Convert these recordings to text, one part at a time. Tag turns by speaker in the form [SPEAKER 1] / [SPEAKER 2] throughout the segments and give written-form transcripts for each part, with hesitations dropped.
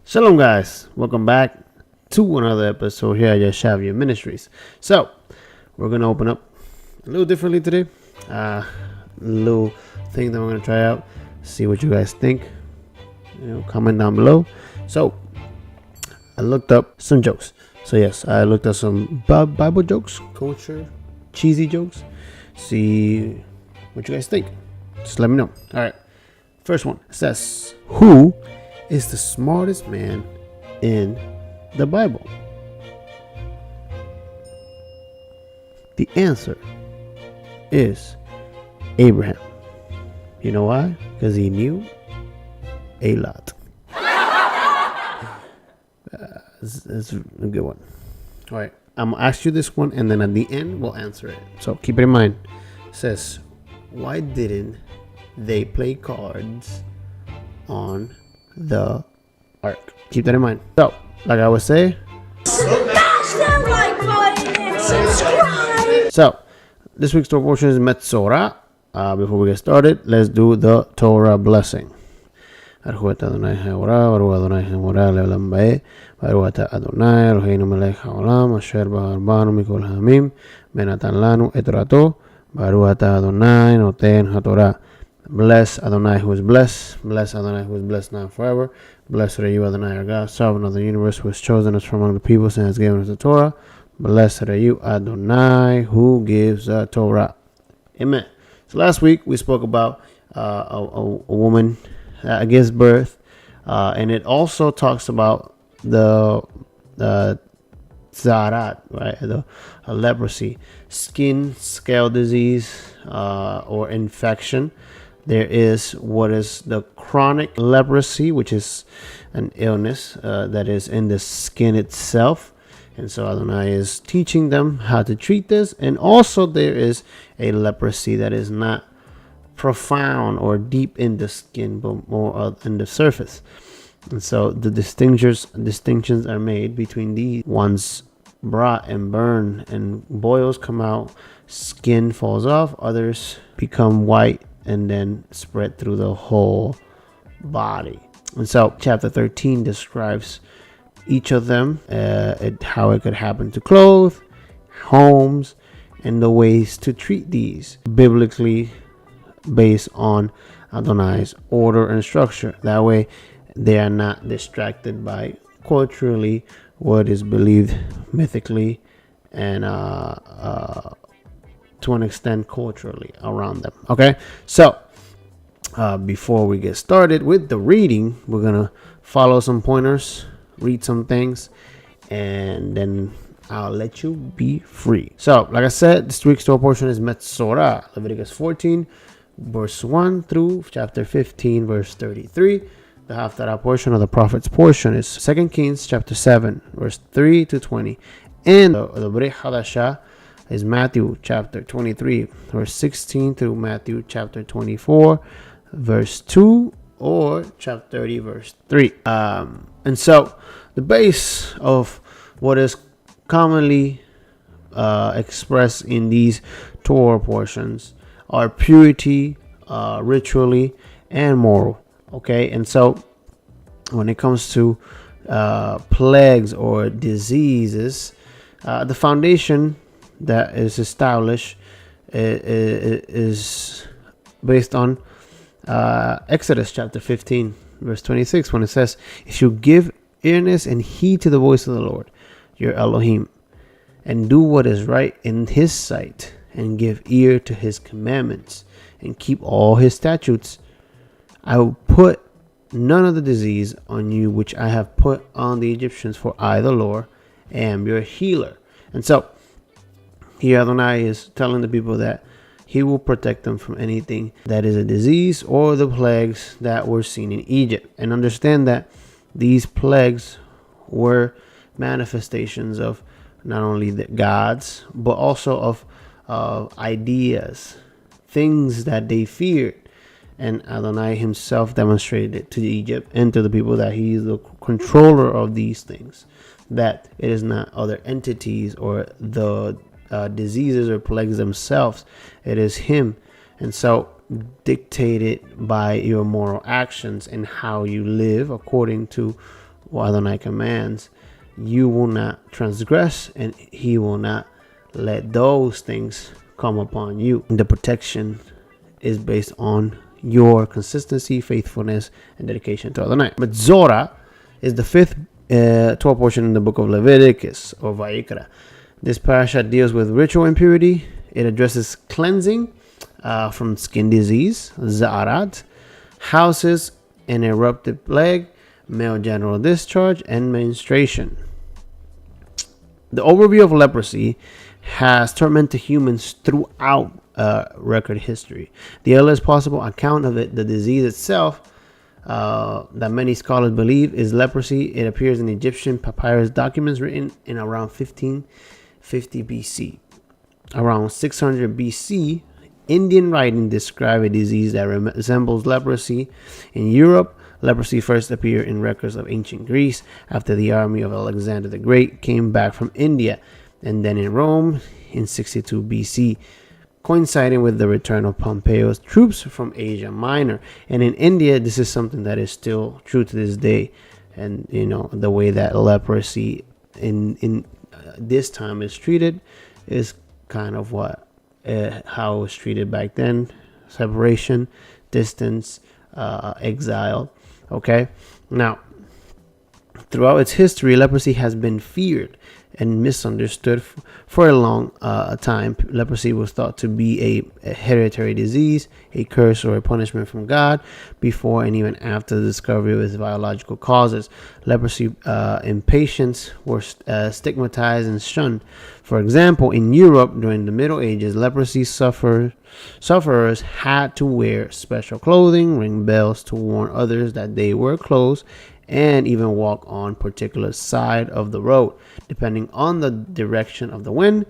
[SPEAKER 1] Shalom, guys. Welcome back to another episode here at Yeshavia Ministries. So, we're going to open up a little differently today. A little thing that we're going to try out. See what you guys think. Comment down below. So, I looked up some jokes. So, yes, I looked at some Bible jokes, culture, cheesy jokes. See what you guys think. Just let me know. All right. First one says, who is the smartest man in the Bible? The answer is Abraham. You know why? Because he knew a lot. That's a good one. All right, I'm gonna ask you this one, and then at the end we'll answer it. So keep it in mind. It says, why didn't they play cards on the ark? Keep that in mind. So, like I would say,
[SPEAKER 2] smash that like button and subscribe.
[SPEAKER 1] So, this week's Torah portion is Metzora. Before we get started, let's do the Torah blessing. Baruch Adonai Yarah, Baruch Adonai Metzora le'olam bathe, Baruch Adonai Eloheinu melech haolam, asher bahar banu mikol ha'amim, benatan lanu et torato, Baruch Adonai noten haTorah. Bless Adonai who is blessed. Bless Adonai who is blessed now and forever. Blessed are you, Adonai, our God, sovereign of the universe, who has chosen us from among the peoples and has given us the Torah. Blessed are you, Adonai, who gives the Torah. Amen. So last week we spoke about a woman that gives birth, and it also talks about the zarat, right? The leprosy, skin, scale disease, or infection. There is what is the chronic leprosy, which is an illness that is in the skin itself. And so Adonai is teaching them how to treat this. And also there is a leprosy that is not profound or deep in the skin, but more in the surface. And so the distinctions are made between these. One's brought and burn and boils come out, skin falls off, others become white and then spread through the whole body. And so chapter 13 describes each of them, how it could happen to clothes, homes, and the ways to treat these biblically based on Adonai's order and structure. That way they are not distracted by culturally what is believed mythically and to an extent culturally around them. Okay, so before we get started with the reading, we're gonna follow some pointers, read some things, and then I'll let you be free. So like I said, this week's Torah portion is Metzora, Leviticus 14 verse 1 through chapter 15 verse 33. The Haftarah portion of the prophet's portion is 2 Kings chapter 7 verse 3 to 20, and the Brit Hadashah is Matthew chapter 23 verse 16 through Matthew chapter 24 verse 2 or chapter 30 verse 3. And so the base of what is commonly expressed in these Torah portions are purity, ritually, and moral. Okay, and so when it comes to plagues or diseases, the foundation that is established is based on Exodus chapter 15 verse 26, when it says, if you give earnest and heed to the voice of the Lord your Elohim, and do what is right in his sight, and give ear to his commandments, and keep all his statutes, I will put none of the disease on you which I have put on the Egyptians, for I, the Lord, am your healer. And so here Adonai is telling the people that he will protect them from anything that is a disease or the plagues that were seen in Egypt. And understand that these plagues were manifestations of not only the gods, but also of ideas, things that they feared. And Adonai himself demonstrated it to Egypt and to the people that he is the controller of these things, that it is not other entities or the diseases or plagues themselves. It is him. And so dictated by your moral actions and how you live according to what Adonai commands, you will not transgress, and he will not let those things come upon you. The protection is based on your consistency, faithfulness, and dedication to Adonai. Metzora is the fifth Torah portion in the book of Leviticus or Vayikra. This parashat deals with ritual impurity. It addresses cleansing from skin disease, za'arat, houses, an erupted plague, male genital discharge, and menstruation. The overview of leprosy has tormented humans throughout record history. The earliest possible account of the disease itself that many scholars believe is leprosy. It appears in Egyptian papyrus documents written in around 1550 BC. Around 600 BC, Indian writing describe a disease that resembles leprosy. In Europe, leprosy first appeared in records of ancient Greece after the army of Alexander the Great came back from India, and then in Rome in 62 BC, coinciding with the return of Pompey's troops from Asia Minor. And in India, this is something that is still true to this day. And the way that leprosy in this time is treated is kind of how it was treated back then: separation, distance, exile. Okay, now throughout its history, leprosy has been feared and misunderstood for a long time. Leprosy was thought to be a hereditary disease, a curse, or a punishment from God before and even after the discovery of its biological causes. Leprosy in patients were stigmatized and shunned. For example, in Europe during the Middle Ages, leprosy sufferers had to wear special clothing, ring bells to warn others that they were close, and even walk on particular side of the road, depending on the direction of the wind.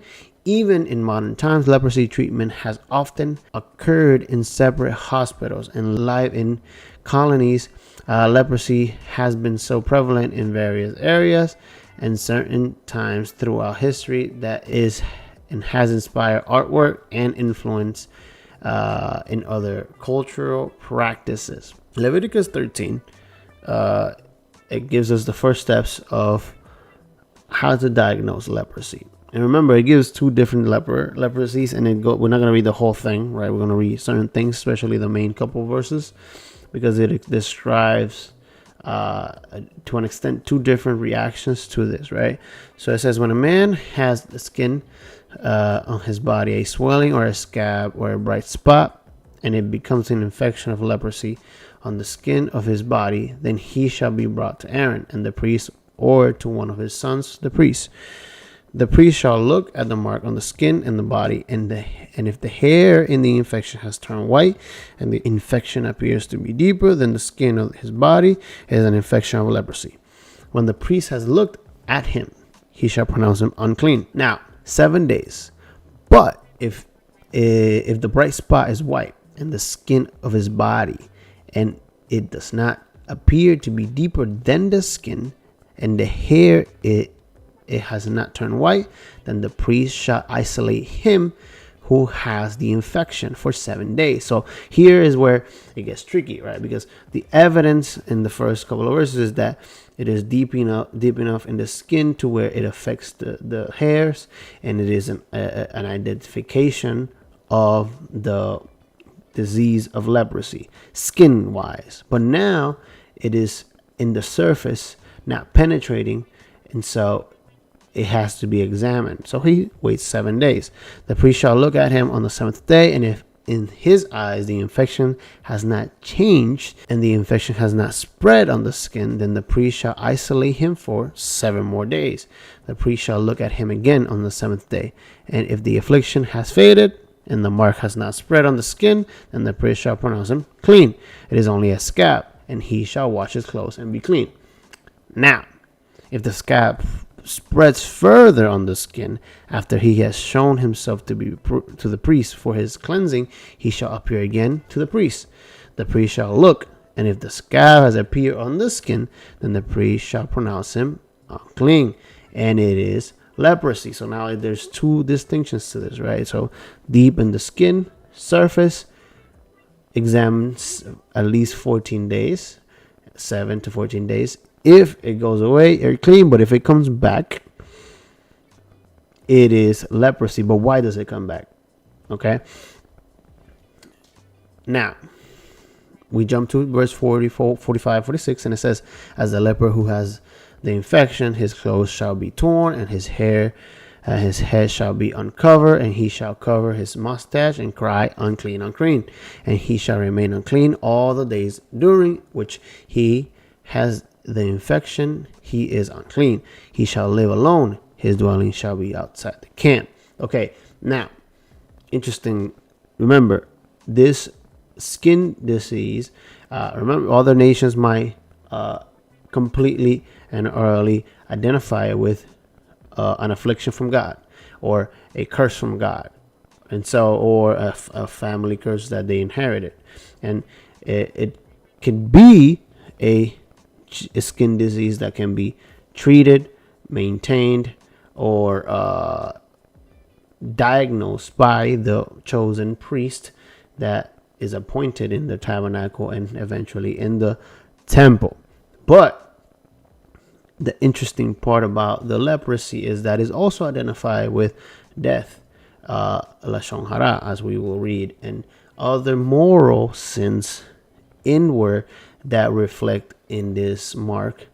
[SPEAKER 1] Even in modern times, leprosy treatment has often occurred in separate hospitals and live in colonies. Leprosy has been so prevalent in various areas and certain times throughout history that is and has inspired artwork and influence in other cultural practices. Leviticus 13 it gives us the first steps of how to diagnose leprosy. And remember, it gives two different leprosies, and we're not going to read the whole thing, right? We're going to read certain things, especially the main couple verses, because it describes to an extent two different reactions to this, right? So it says, when a man has the skin on his body, a swelling or a scab or a bright spot, and it becomes an infection of leprosy on the skin of his body, then he shall be brought to Aaron and the priest, or to one of his sons, the priest. The priest shall look at the mark on the skin and the body, and if the hair in the infection has turned white, and the infection appears to be deeper than the skin of his body, it is an infection of leprosy. When the priest has looked at him, he shall pronounce him unclean. Now, 7 days. But if the bright spot is white and the skin of his body, and it does not appear to be deeper than the skin, and the hair it has not turned white, then the priest shall isolate him who has the infection for 7 days. So here is where it gets tricky, right? Because the evidence in the first couple of verses is that it is deep enough in the skin to where it affects the hairs, and it is an identification of the disease of leprosy skin wise. But now it is in the surface, not penetrating, and so it has to be examined. So he waits 7 days. The priest shall look at him on the seventh day, and if in his eyes the infection has not changed and the infection has not spread on the skin, then the priest shall isolate him for 7 more days. The priest shall look at him again on the seventh day, and if the affliction has faded and the mark has not spread on the skin, then the priest shall pronounce him clean. It is only a scab, and he shall wash his clothes and be clean. Now, if the scab spreads further on the skin after he has shown himself to the priest for his cleansing, he shall appear again to the priest. The priest shall look, and if the scab has appeared on the skin, then the priest shall pronounce him unclean, and it is leprosy. So now there's two distinctions to this, right? So deep in the skin, surface, examines at least 14 days, 7 to 14 days. If it goes away, you're clean. But if it comes back, it is leprosy. But why does it come back? Okay. Now, we jump to verse 44, 45, 46, and it says, as the leper who has the infection, his clothes shall be torn, and his hair, his head shall be uncovered, and he shall cover his mustache and cry, unclean, unclean. And he shall remain unclean all the days during which he has the infection. He is unclean. He shall live alone. His dwelling shall be outside the camp. Okay, now, interesting. Remember, this skin disease, remember, other nations might completely and early identify it with an affliction from God or a curse from God, and so, or a family curse that they inherited, and it can be a skin disease that can be treated, maintained, or diagnosed by the chosen priest that is appointed in the tabernacle and eventually in the temple. But the interesting part about the leprosy is that it's also identified with death, lashon hara, as we will read, and other moral sins inward that reflect in this mark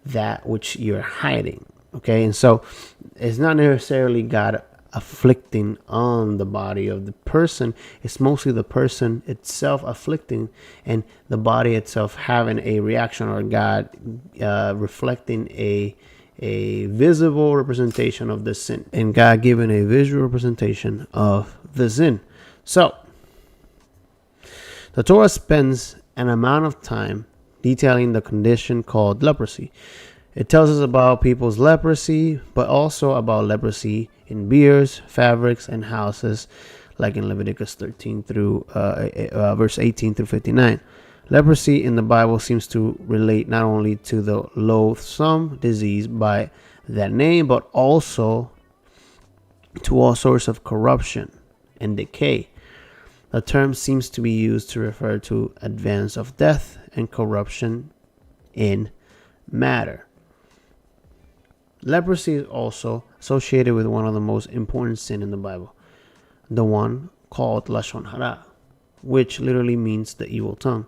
[SPEAKER 1] that which you're hiding. Okay, and so it's not necessarily God afflicting on the body of the person. It's mostly the person itself afflicting, and the body itself having a reaction, or God reflecting a visible representation of the sin, and God giving a visual representation of the sin. So the Torah spends an amount of time detailing the condition called leprosy. It tells us about people's leprosy, but also about leprosy in beards, fabrics, and houses, like in Leviticus 13 through verse 18 through 59. Leprosy in the Bible seems to relate not only to the loathsome disease by that name, but also to all sorts of corruption and decay. The term seems to be used to refer to advance of death and corruption in matter. Leprosy is also associated with one of the most important sins in the Bible, the one called lashon hara, which literally means the evil tongue.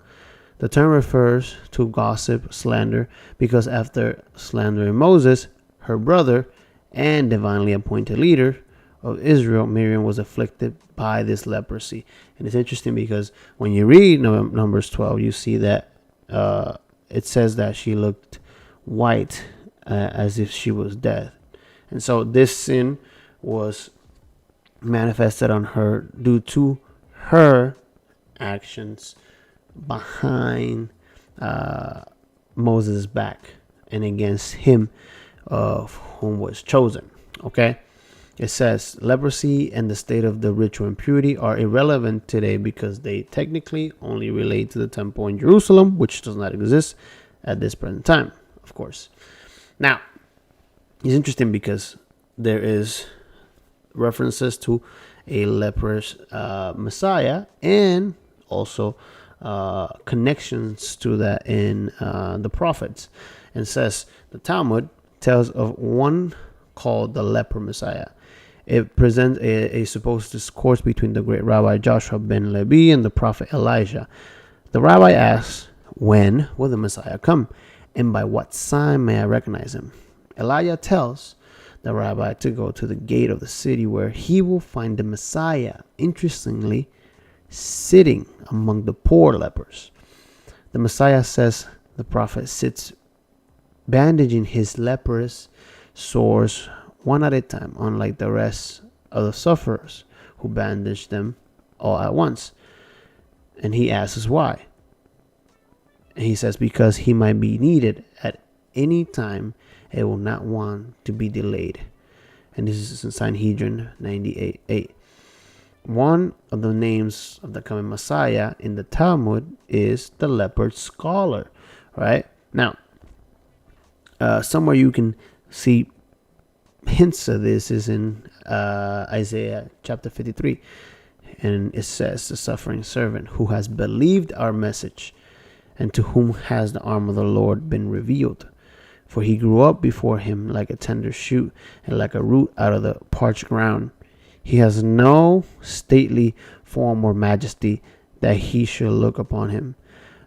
[SPEAKER 1] The term refers to gossip, slander, because after slandering Moses, her brother, and divinely appointed leader of Israel, Miriam was afflicted by this leprosy. And it's interesting because when you read Numbers 12, you see that it says that she looked white, as if she was dead. And so this sin was manifested on her due to her actions behind Moses' back and against him of whom was chosen. Okay, it says leprosy and the state of the ritual impurity are irrelevant today because they technically only relate to the temple in Jerusalem, which does not exist at this present time, of course. Now, it's interesting because there is references to a leprous Messiah, and also connections to that in the prophets. And says the Talmud tells of one called the leper Messiah. It presents a supposed discourse between the great Rabbi Joshua ben Levi and the prophet Elijah. The rabbi asks, when will the Messiah come? And by what sign may I recognize him? Elijah tells the rabbi to go to the gate of the city where he will find the Messiah, interestingly, sitting among the poor lepers. The Messiah, says the prophet, sits bandaging his leprous sores one at a time, unlike the rest of the sufferers who bandage them all at once. And he asks why. And he says, because he might be needed at any time, it will not want to be delayed. And this is in Sanhedrin 98:8. One of the names of the coming Messiah in the Talmud is the leopard scholar, right? Now, somewhere you can see hints of this is in Isaiah chapter 53. And it says, the suffering servant who has believed our message, and to whom has the arm of the Lord been revealed. For he grew up before him like a tender shoot, and like a root out of the parched ground. He has no stately form or majesty that he should look upon him,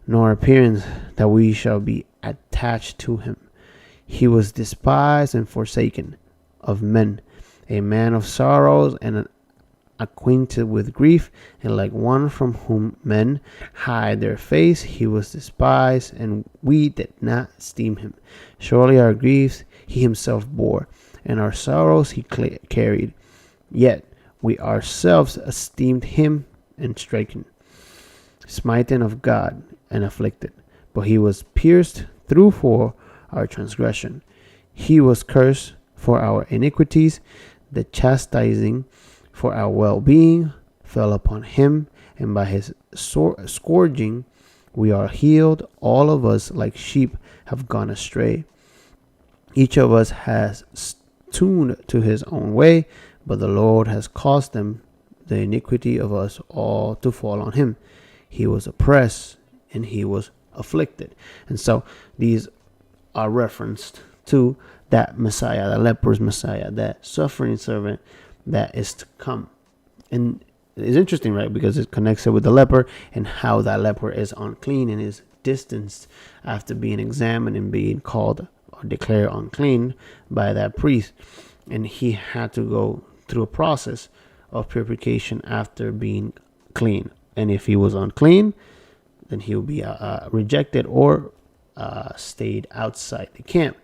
[SPEAKER 1] nor appearance that we shall be attached to him. He was despised and forsaken of men, a man of sorrows and acquainted with grief, and like one from whom men hide their face, he was despised, and we did not esteem him. Surely our griefs he himself bore, and our sorrows he carried. Yet we ourselves esteemed him and stricken, smitten of God, and afflicted. But he was pierced through for our transgression. He was cursed for our iniquities. The chastising for our well-being fell upon him, and by his scourging we are healed. All of us like sheep have gone astray. Each of us has tuned to his own way, but the Lord has caused the iniquity of us all to fall on him. He was oppressed and he was afflicted. And so these are referenced to that Messiah, the leper's Messiah, that suffering servant that is to come. And it's interesting, right? Because it connects it with the leper and how that leper is unclean and is distanced after being examined and being called or declared unclean by that priest. And he had to go through a process of purification after being clean. And if he was unclean, then he would be rejected or stayed outside the camp.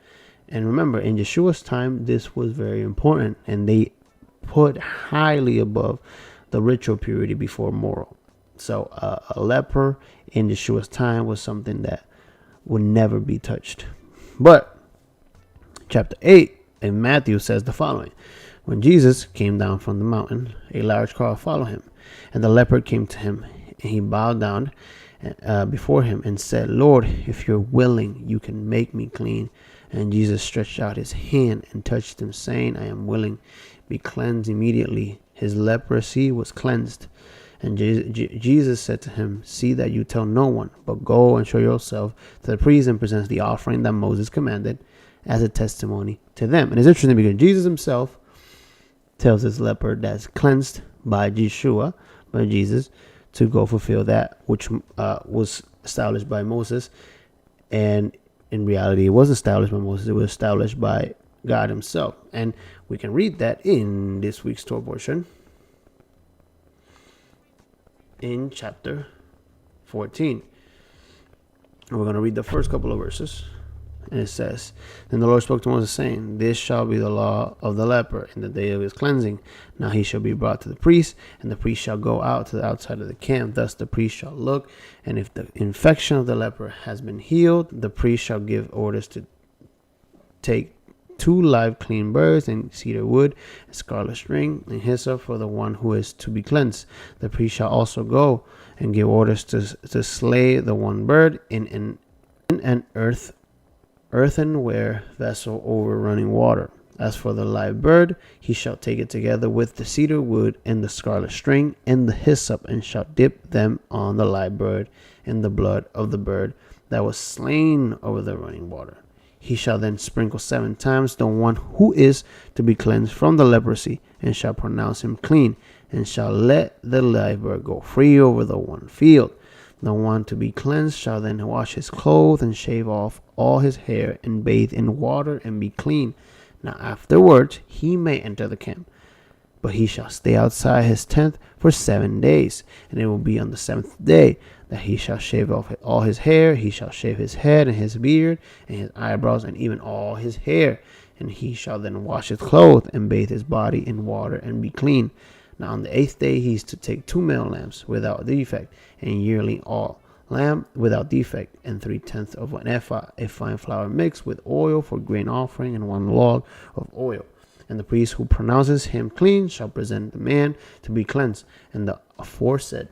[SPEAKER 1] And remember, in Yeshua's time, this was very important, and they put highly above the ritual purity before moral. So a leper in Yeshua's time was something that would never be touched. But chapter 8 in Matthew says the following. When Jesus came down from the mountain, a large crowd followed him, and the leper came to him, and he bowed down before him and said, Lord, if you're willing, you can make me clean. And Jesus stretched out his hand and touched him, saying, I am willing, be cleansed immediately. His leprosy was cleansed. And Jesus said to him, see that you tell no one, but go and show yourself to the priest and present the offering that Moses commanded as a testimony to them. And it's interesting because Jesus himself tells this leper that's cleansed by Yeshua, by Jesus, to go fulfill that which was established by Moses. And in reality, it wasn't established by Moses. It was established by God himself. And we can read that in this week's Torah portion in chapter 14. And we're going to read the first couple of verses. And it says, Then the Lord spoke to Moses, saying, This shall be the law of the leper in the day of his cleansing. Now he shall be brought to the priest, and the priest shall go out to the outside of the camp. Thus the priest shall look, and if the infection of the leper has been healed, the priest shall give orders to take 2 live clean birds and cedar wood, and scarlet string, and hyssop for the one who is to be cleansed. The priest shall also go and give orders to slay the one bird in an earthenware vessel over running water. As for the live bird, he shall take it together with the cedar wood and the scarlet string and the hyssop, and shall dip them on the live bird in the blood of the bird that was slain over the running water. He shall then sprinkle 7 times the one who is to be cleansed from the leprosy, and shall pronounce him clean, and shall let the live bird go free over the one field. The one to be cleansed shall then wash his clothes and shave off all his hair and bathe in water and be clean. Now afterwards he may enter the camp, but he shall stay outside his tent for 7 days. And it will be on the 7th day that he shall shave off all his hair. He shall shave his head and his beard and his eyebrows and even all his hair. And he shall then wash his clothes and bathe his body in water and be clean. Now on the 8th day he is to take 2 male lambs without defect, and yearly all lamb without defect, and 3/10 of an ephah, a fine flour mixed with oil for grain offering, and 1 log of oil. And the priest who pronounces him clean shall present the man to be cleansed, and the aforesaid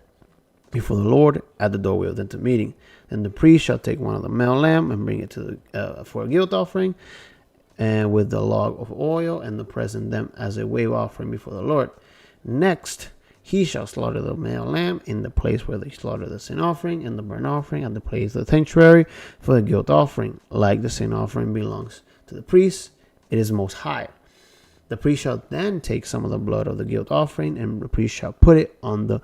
[SPEAKER 1] before the Lord at the doorway of the tent meeting. Then the priest shall take 1 of the male lamb and bring it to the for a guilt offering, and with the log of oil, and present them as a wave offering before the Lord. Next, he shall slaughter the male lamb in the place where they slaughter the sin offering and the burnt offering, at the place of the sanctuary for the guilt offering, like the sin offering belongs To the priest, it is most high. The priest shall then take some of the blood of the guilt offering, and the priest shall put it on the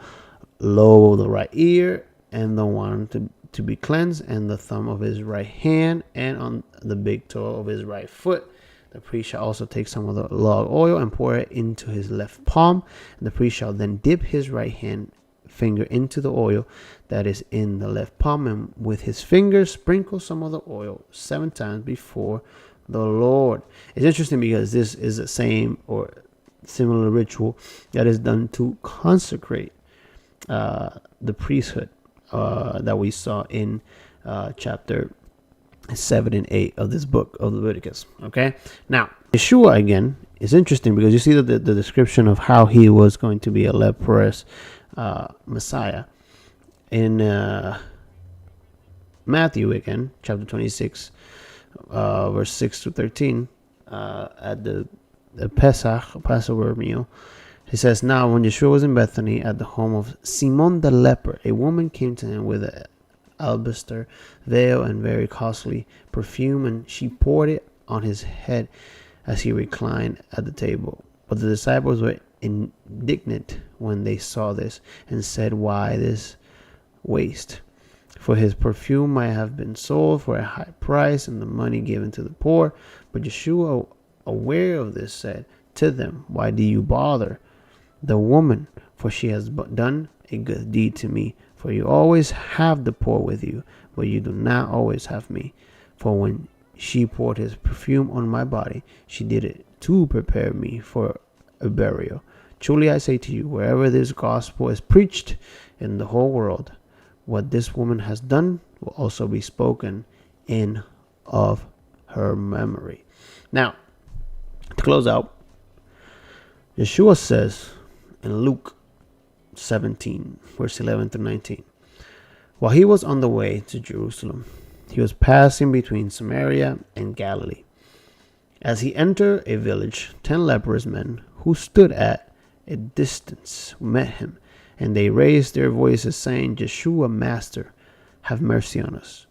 [SPEAKER 1] lobe of the right ear, and the one to be cleansed, and the thumb of his right hand, and on the big toe of his right foot. The priest shall also take some of the log oil and pour it into his left palm, and the priest shall then dip his right hand finger into the oil that is in the left palm, and with his fingers sprinkle some of the oil 7 times before the Lord. It's interesting because this is the same or similar ritual that is done to consecrate the priesthood that we saw in chapter 7 and 8 of this book of Leviticus. Okay, now Yeshua again is interesting because you see the description of how he was going to be a leprous Messiah in Matthew again, chapter 26, verse 6 to 13, at the Passover meal. He says, now when Yeshua was in Bethany at the home of Simon the leper, a woman came to him with an alabaster veil and very costly perfume, and she poured it on his head as he reclined at the table. But the disciples were indignant when they saw this, and said, why this waste? For his perfume might have been sold for a high price and the money given to the poor. But Yeshua, aware of this, said to them, why do you bother the woman? For she has done a good deed to me. For you always have the poor with you, but you do not always have me. For when she poured his perfume on my body, she did it to prepare me for a burial. Truly I say to you, wherever this gospel is preached in the whole world, what this woman has done will also be spoken in of her memory. Now, to close out, Yeshua says in Luke 17, verse 11 to 19, while he was on the way to Jerusalem, he was passing between Samaria and Galilee. As he entered a village, 10 leprous men who stood at a distance met him, and they raised their voices, saying, Yeshua, Master, have mercy on us.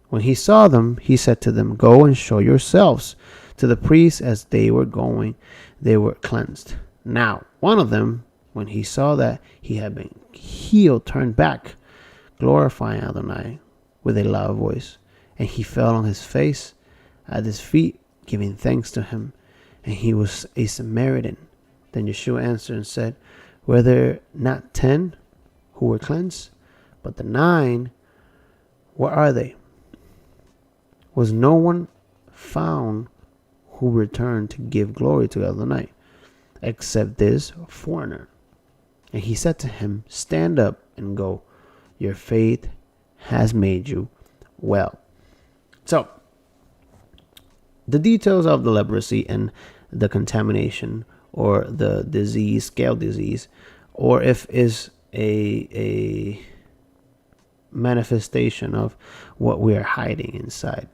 [SPEAKER 1] When he saw them, he said to them, go and show yourselves to the priests. As they were going, they were cleansed. Now, one of them, when he saw that he had been healed, turned back, glorifying Adonai with a loud voice. And he fell on his face at his feet, giving thanks to him. And he was a Samaritan. Then Yeshua answered and said, were there not 10 who were cleansed? But the 9, where are they? Was no one found who returned to give glory to Adonai, except this foreigner? And he said to him, stand up and go. Your faith has made you well. So, the details of the leprosy and the contamination or the disease, scale disease, or if is a manifestation of what we are hiding inside,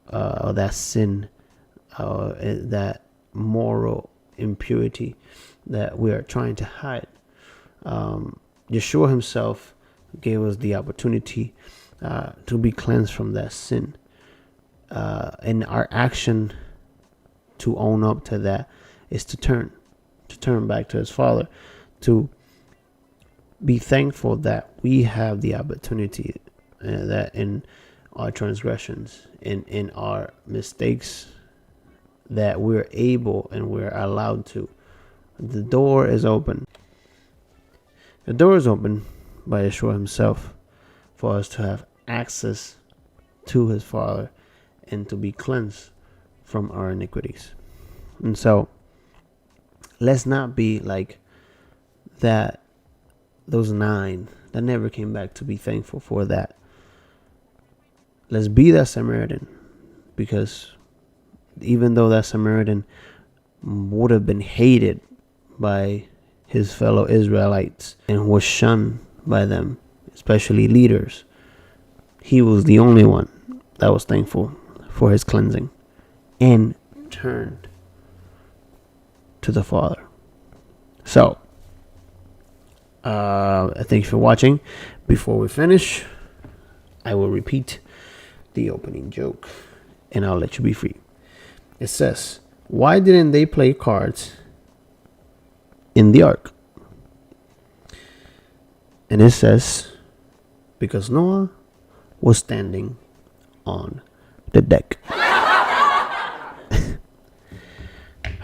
[SPEAKER 1] that sin, that moral impurity that we are trying to hide. Yeshua himself gave us the opportunity to be cleansed from that sin. And our action to own up to that is to turn back to his Father, to be thankful that we have the opportunity, that in our transgressions, in our mistakes, that we're able and we're allowed to. The door is open. The door is open by Yeshua himself for us to have access to his Father and to be cleansed from our iniquities. And so, let's not be like those 9 that never came back to be thankful for that. Let's be that Samaritan, because even though that Samaritan would have been hated by his fellow Israelites and was shunned by them, especially leaders, he was the only one that was thankful for his cleansing and turned to the Father. So, I thank you for watching. Before we finish, I will repeat the opening joke and I'll let you be free. It says, why didn't they play cards in the ark? And it says, because Noah was standing on the deck.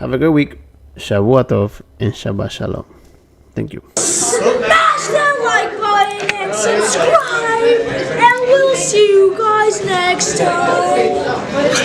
[SPEAKER 1] Have a good week. Shavua Tov and Shabbat Shalom. Thank you.
[SPEAKER 2] Smash that like button and subscribe, and we'll see you guys next time.